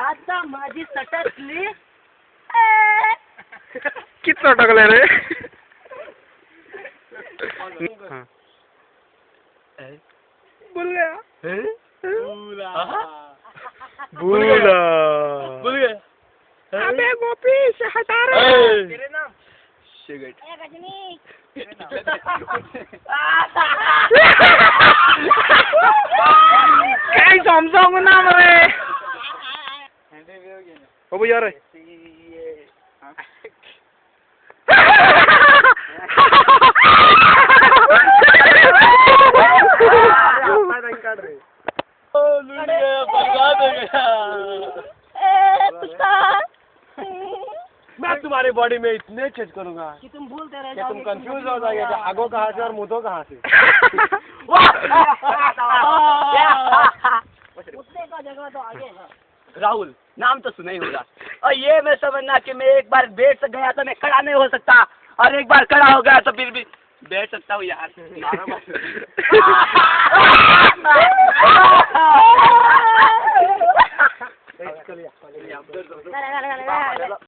आता माझी सटकली. किती सटकले रे? बुला बुला अबे गोपी से हटा रहे. तेरे नाम सिगरेट. काय समजावू ना मरे. ओ भैया रे मैं तुम्हारी बॉडी में इतने चेंज करूंगा कि तुम भूलते रह कि तुम कंफ्यूज हो जाओगे कि आगो कहाँ से और मुँह कहाँ से. उठने का जगह तो आगे है. राहुल नाम तो सुना ही होगा. और ये मैं समझना कि मैं एक बार बैठ से गया तो मैं खड़ा नहीं हो सकता और एक बार खड़ा हो गया तो फिर भी बैठ सकता हूँ यार.